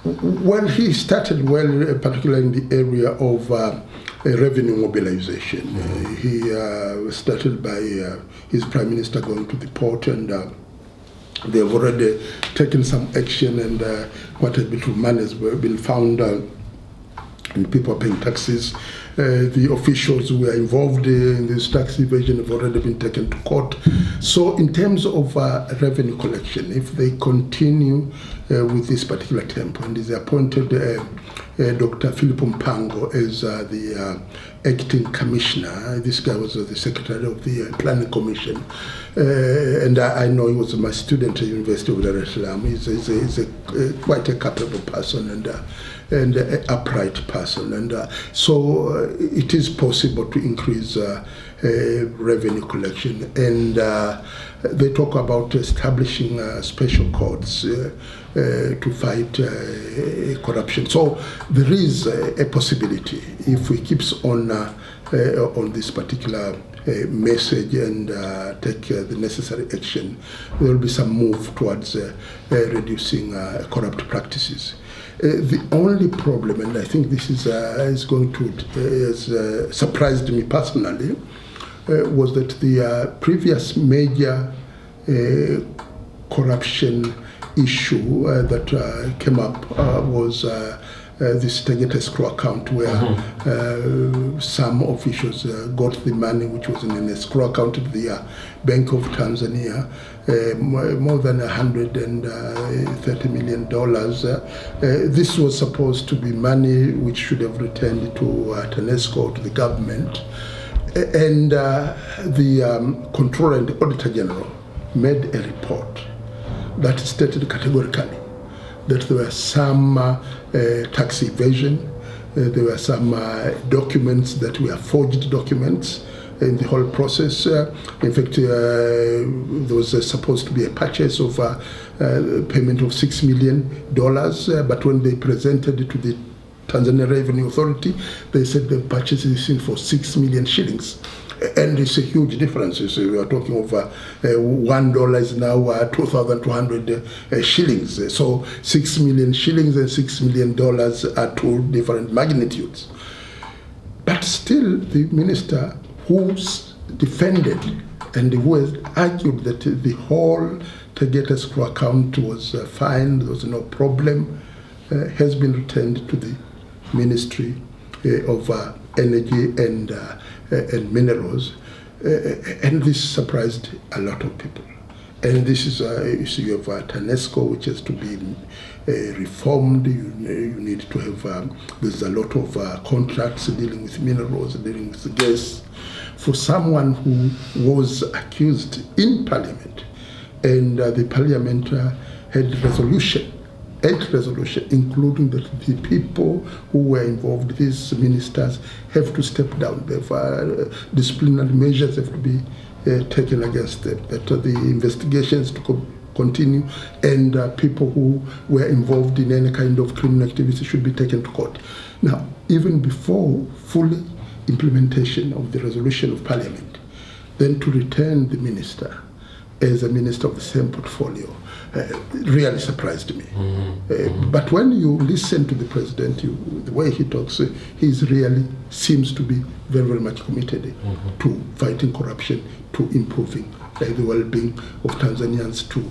Well, he started well, particularly in the area of revenue mobilization. He started by his prime minister going to the port, and they've already taken some action, and quite a bit of money has been found, and people are paying taxes. The officials who were involved in this tax evasion have already been taken to court. So in terms of revenue collection, if they continue with this particular tempo, and is appointed Dr. Philip Mpango as the acting commissioner. This guy was the secretary of the planning commission, and I know he was my student at the University of Dar es Salaam. He's quite a capable person and an upright person, and so it is possible to increase revenue collection, and they talk about establishing special courts to fight corruption. So there is a possibility if we keeps on this particular message and take the necessary action, there will be some move towards reducing corrupt practices. The only problem, and I think this is going to has surprised me personally, was that the previous major corruption issue that came up was this target escrow account, where some officials got the money which was in an escrow account of the Bank of Tanzania, more than $130 million. This was supposed to be money which should have returned to TANESCO, to the government, and the Controller and the Auditor General made a report that stated categorically that there were some tax evasion, there were some documents that were forged documents in the whole process. In fact, there was supposed to be a purchase of payment of $6 million, but when they presented it to the Tanzania Revenue Authority, they said the purchase is in for 6 million shillings. And it's a huge difference. So we are talking of $1 is now 2,200 shillings. So 6 million shillings and $6 million are two different magnitudes. But still, the minister who's defended and who has argued that the whole target escrow account was fine, there was no problem, has been returned to the Ministry of Energy and Minerals, and this surprised a lot of people. And this is an issue of TANESCO, which has to be reformed. You need to have, there's a lot of contracts dealing with minerals, dealing with gas. For someone who was accused in Parliament, and the Parliament had resolution, including that the people who were involved, these ministers, have to step down. Therefore, disciplinary measures have to be taken against them, that the investigations to continue, and people who were involved in any kind of criminal activity should be taken to court. Now, even before full implementation of the resolution of Parliament, then to return the minister as a minister of the same portfolio really surprised me. But when you listen to the president, the way he talks, he really seems to be very, very much committed to fighting corruption, to improving the well-being of Tanzanians, to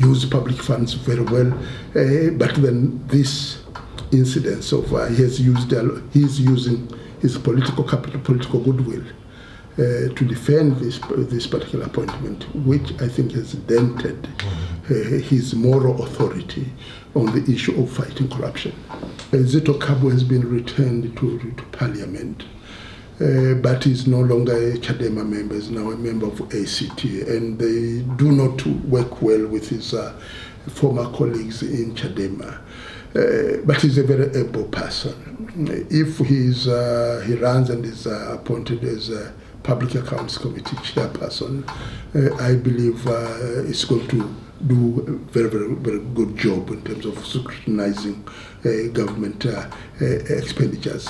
use public funds very well. But then this incidence of he's using his political capital, political goodwill, to defend this particular appointment, which I think has dented his moral authority on the issue of fighting corruption. Zito Kabwe has been returned to Parliament, but he's no longer a Chadema member, he's now a member of ACT, and they do not work well with his former colleagues in Chadema. But he's a very able person. If he runs and is appointed as a Public Accounts Committee chairperson, I believe it's going to do a very, very, very good job in terms of scrutinizing government expenditures.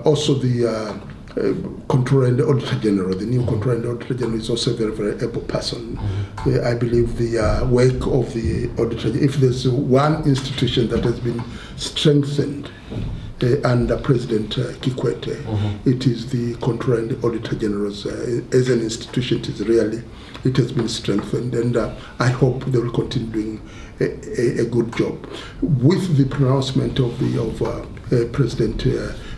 Also the Controller and Auditor General, the new Controller and Auditor General, is also a very, very able person. I believe the work of the Auditor, if there's one institution that has been strengthened under President Kikwete, it is the Controller and Auditor Generals. As an institution, it has been strengthened, and I hope they will continue doing a good job. With the pronouncement of President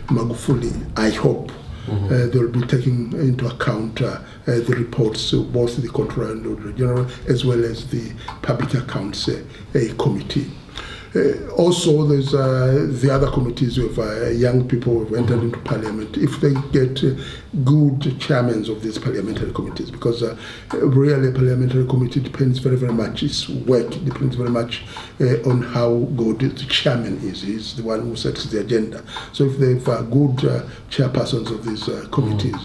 Magufuli, I hope they will be taking into account the reports of both the Controller and Auditor General as well as the Public Accounts Committee. Also, there's the other committees with young people who have entered into parliament. If they get good chairmen of these parliamentary committees, because really a parliamentary committee depends very, very much, its work depends very much on how good the chairman is. He's the one who sets the agenda. So if they've good chairpersons of these committees,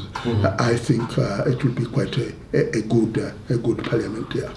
I think it will be quite a good parliament here.